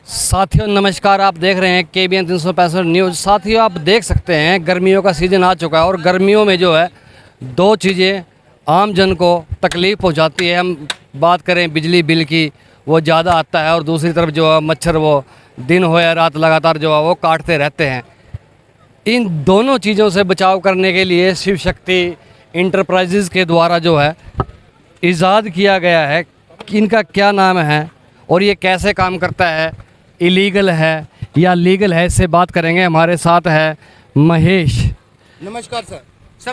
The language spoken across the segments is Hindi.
साथियों नमस्कार, आप देख रहे हैं KBN 365 न्यूज़। साथियों आप देख सकते हैं गर्मियों का सीज़न आ चुका है और गर्मियों में जो है दो चीज़ें आम जन को तकलीफ़ पहुंचाती है। हम बात करें बिजली बिल की, वो ज़्यादा आता है और दूसरी तरफ जो है मच्छर वो दिन हो या रात लगातार जो है वो काटते रहते हैं। इन दोनों चीज़ों से बचाव करने के लिए शिव शक्ति इंटरप्राइजेज़ के द्वारा जो है ईजाद किया गया है कि इनका क्या नाम है और ये कैसे काम करता है, इलीगल है या लीगल है, इससे बात करेंगे। हमारे साथ है महेश। नमस्कार सर,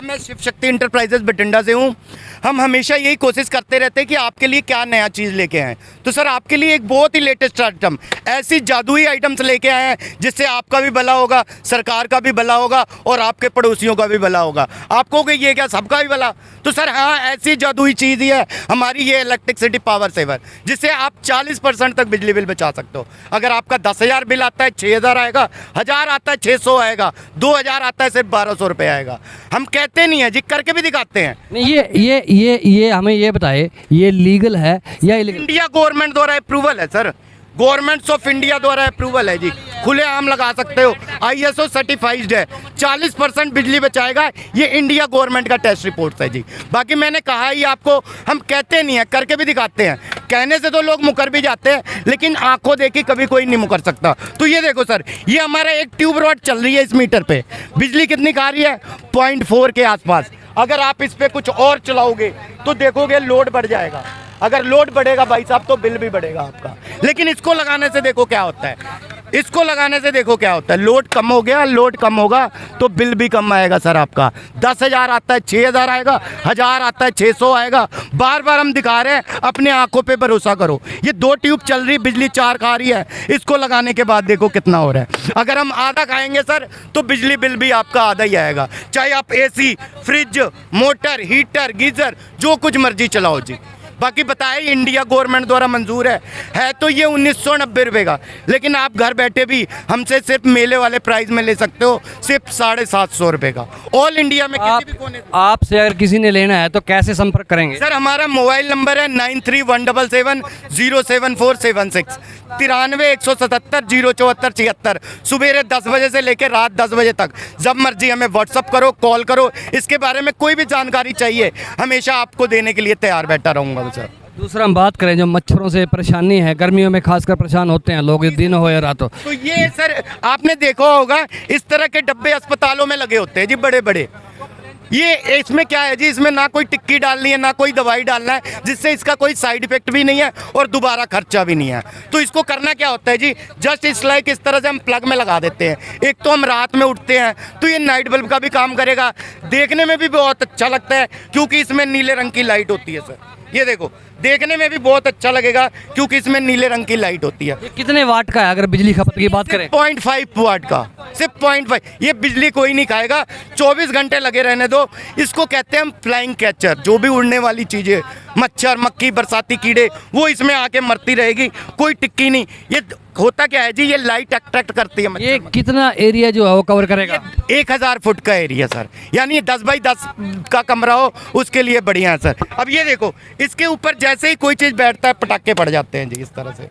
मैं शिव शक्ति इंटरप्राइजेज बठिंडा से हूँ। हम हमेशा यही कोशिश करते रहते हैं कि आपके लिए क्या नया चीज़ लेके आएँ। तो सर आपके लिए एक बहुत ही लेटेस्ट आइटम, ऐसी जादुई आइटम्स लेके आए हैं जिससे आपका भी भला होगा, सरकार का भी भला होगा और आपके पड़ोसियों का भी भला होगा। आपको कि ये क्या सबका भी भला? तो सर हाँ, ऐसी जादुई चीज़ ही है हमारी ये इलेक्ट्रिसिटी पावर सेवर, जिससे आप 40% तक बिजली बिल बचा सकते हो। अगर आपका 10,000 बिल आता है 6,000 आएगा, 1,000 आता है 600 आएगा, 2,000 आता है सिर्फ 1,200 रुपये आएगा। हम कहते नहीं है जी, करके भी दिखाते हैं। नहीं, ये हमें ये बताए, ये लीगल है या इलीगल? इंडिया गवर्नमेंट द्वारा अप्रूवल है सर, गवर्नमेंट ऑफ इंडिया द्वारा अप्रूवल है जी। खुले आम लगा सकते हो, ISO सर्टिफाइड है। 40% बिजली बचाएगा, ये इंडिया गवर्नमेंट का टेस्ट रिपोर्ट है जी। बाकी मैंने कहा ही आपको, हम कहते नहीं है, करके भी दिखाते हैं। कहने से तो लोग मुकर भी जाते हैं, लेकिन आंखों देखी कभी कोई नहीं मुकर सकता। तो ये देखो सर, ये हमारा एक ट्यूब रॉड चल रही है इस मीटर पे, बिजली कितनी खा रही है? 0.4 के आसपास। अगर आप इस पे कुछ और चलाओगे तो देखोगे लोड बढ़ जाएगा। अगर लोड बढ़ेगा भाई साहब तो बिल भी बढ़ेगा आपका। लेकिन इसको लगाने से देखो क्या होता है, इसको लगाने से देखो क्या होता है, लोड कम हो गया, लोड कम होगा तो बिल भी कम आएगा सर आपका। 10,000 आता है 6,000 आएगा, 1,000 आता है 600 आएगा। बार बार हम दिखा रहे हैं, अपने आंखों पे भरोसा करो। ये 2 ट्यूब चल रही, बिजली 4 खा रही है, इसको लगाने के बाद देखो कितना हो रहा है। अगर हम आधा खाएंगे सर तो बिजली बिल भी आपका आधा ही आएगा, चाहे आप AC, fridge, motor, heater, geyser जो कुछ मर्जी चलाओ जी। बाकी बताए इंडिया गवर्नमेंट द्वारा मंजूर है तो ये 1990 रुपये का, लेकिन आप घर बैठे भी हमसे सिर्फ मेले वाले प्राइस में ले सकते हो, सिर्फ 750 रुपये का। ऑल इंडिया में किसी भी कोने। आपसे अगर किसी ने लेना है तो कैसे संपर्क करेंगे? सर हमारा मोबाइल नंबर है 9317707476, 9317707476। सुबह 10 बजे से लेकर रात 10 बजे तक जब मर्जी हमें व्हाट्सअप करो, कॉल करो। इसके बारे में कोई भी जानकारी चाहिए, हमेशा आपको देने के लिए तैयार बैठा रहूँगा सर। दूसरा हम बात करें, जो मच्छरों से परेशानी है, गर्मियों में खासकर परेशान होते हैं लोग, दिन हो या रात हो, तो ये सर आपने देखा होगा इस तरह के डब्बे अस्पतालों में लगे होते हैं जी, बड़े बड़े। ये इसमें क्या है जी, इसमें ना कोई टिक्की डालनी है, ना कोई दवाई डालना है, जिससे इसका कोई साइड इफेक्ट भी नहीं है और दोबारा खर्चा भी नहीं है। तो इसको करना क्या होता है जी, जस्ट इस लाइक इस तरह से हम प्लग में लगा देते हैं। एक तो हम रात में उठते हैं तो ये नाइट बल्ब का भी काम करेगा, देखने में भी बहुत अच्छा लगता है क्योंकि इसमें नीले रंग की लाइट होती है सर। ये देखो, देखने में भी बहुत अच्छा लगेगा क्योंकि इसमें नीले रंग की लाइट होती है। ये कितने वाट का है अगर बिजली खपत की बात करें? 0.5 वाट का, सिर्फ 0.5। ये बिजली कोई नहीं खाएगा, 24 घंटे लगे रहने दो। इसको कहते हैं हम फ्लाइंग कैचर। जो भी उड़ने वाली चीज़ें, मच्छर, मक्खी, बरसाती कीड़े, वो इसमें आके मरती रहेगी, कोई टिक्की नहीं। ये होता क्या है जी, ये लाइट अट्रैक्ट करती है मच्छर। ये कितना एरिया जो है वो कवर करेगा? 1000 फुट का एरिया सर, यानी 10 बाई 10 का कमरा हो उसके लिए बढ़िया है सर। अब ये देखो, इसके ऊपर जैसे ही कोई चीज़ बैठता है पटाखे पड़ जाते हैं जी, इस तरह से,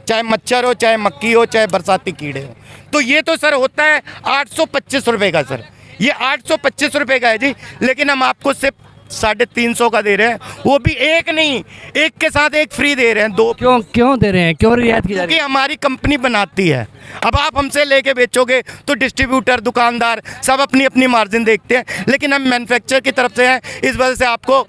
चाहे मच्छर हो, चाहे मक्खी हो, चाहे बरसाती कीड़े हो। तो ये तो सर होता है 825 रुपये का सर, ये 825 रुपये का है जी। लेकिन हम आपको सिर्फ 350 का दे रहे हैं, वो भी एक नहीं, एक के साथ एक फ्री दे रहे हैं, 2। क्यों दे रहे हैं, क्यों रियायत की जा रही है? क्योंकि हमारी कंपनी बनाती है। अब आप हमसे लेके बेचोगे तो डिस्ट्रीब्यूटर, दुकानदार सब अपनी अपनी मार्जिन देखते हैं, लेकिन हम मैन्युफैक्चर की तरफ से हैं, इस वजह से आपको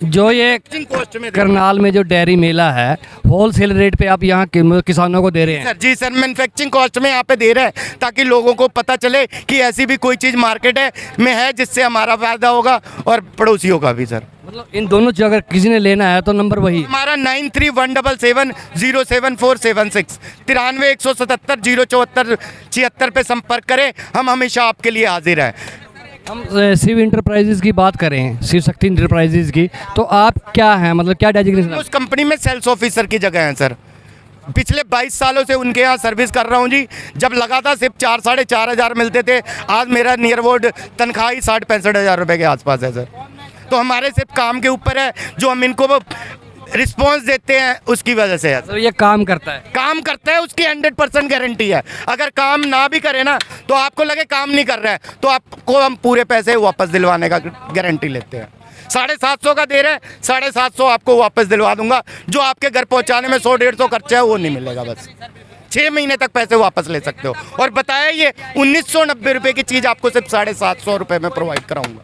जो ये कॉस्ट में करनाल में जो डेयरी मेला है, होलसेल रेट पे आप यहाँ किसानों को दे रहे हैं? सर जी सर, मैन्युफैक्चरिंग कॉस्ट में यहाँ पे दे रहे हैं ताकि लोगों को पता चले कि ऐसी भी कोई चीज़ मार्केट में है जिससे हमारा फायदा होगा और पड़ोसियों का भी सर। मतलब इन दोनों चीज़ अगर किसी ने लेना है तो नंबर वही हमारा 9317707476, 9317707476 पे संपर्क करें। हम हमेशा आपके लिए हाजिर हैं। हम शिव इंटरप्राइजेज की बात करें, शिव शक्ति इंटरप्राइजेज की, तो आप क्या हैं, मतलब क्या डेजिग्नेशन? उस कंपनी में सेल्स ऑफिसर की जगह है सर। पिछले 22 सालों से उनके यहाँ सर्विस कर रहा हूँ जी। जब लगा था सिर्फ 4-4.5 हज़ार मिलते थे, आज मेरा नियर अबाउट तनख्वाह ही 60-65 हज़ार रुपये के आसपास है सर। तो हमारे सिर्फ काम के ऊपर है, जो हम इनको रिस्पॉन्स देते हैं उसकी वजह से है। तो ये काम करता है। काम करता है उसकी 100% गारंटी है। अगर काम ना भी करे ना तो आपको लगे काम नहीं कर रहा है तो आपको हम पूरे पैसे वापस दिलवाने का गारंटी लेते हैं। 750 का दे रहे हैं, 750 आपको वापस दिलवा दूंगा। जो आपके घर पहुंचाने में 100-150 खर्चा है वो नहीं मिलेगा, बस 6 महीने तक पैसे वापस ले सकते हो। और बताया ये 1990 रुपये की चीज़ आपको सिर्फ 750 रुपये में प्रोवाइड कराऊंगा,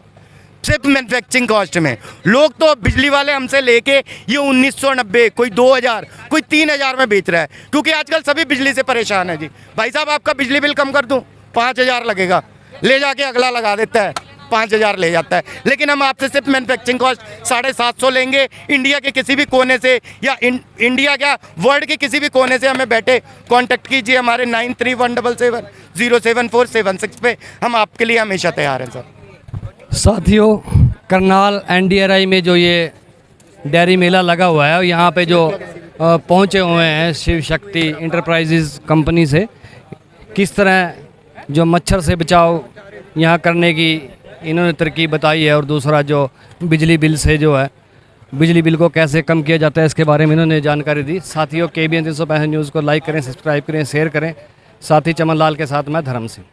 सिर्फ मैन्युफैक्चरिंग कॉस्ट में। लोग तो बिजली वाले हमसे लेके ये 1990, कोई 2000, कोई 3000 में बेच रहा है, क्योंकि आजकल सभी बिजली से परेशान है जी। भाई साहब आपका बिजली बिल कम कर दूं, 5000 लगेगा, ले जाके अगला लगा देता है, 5000 ले जाता है। लेकिन हम आपसे सिर्फ मैन्युफैक्चरिंग कॉस्ट 750 लेंगे। इंडिया के किसी भी कोने से या इंडिया क्या वर्ल्ड के किसी भी कोने से हमें बैठे कांटेक्ट कीजिए हमारे 9317707476 पे। हम आपके लिए हमेशा तैयार हैं सर। साथियों, करनाल NDRI में जो ये डेयरी मेला लगा हुआ है, यहाँ पे जो पहुँचे हुए हैं शिव शक्ति इंटरप्राइजेज कंपनी से, किस तरह जो मच्छर से बचाव यहाँ करने की इन्होंने तरकीब बताई है, और दूसरा जो बिजली बिल से जो है बिजली बिल को कैसे कम किया जाता है इसके बारे में इन्होंने जानकारी दी। साथियों, KBN 365 न्यूज़ को लाइक करें, सब्सक्राइब करें, शेयर करें। साथी चमन लाल के साथ मैं धर्म सिंह।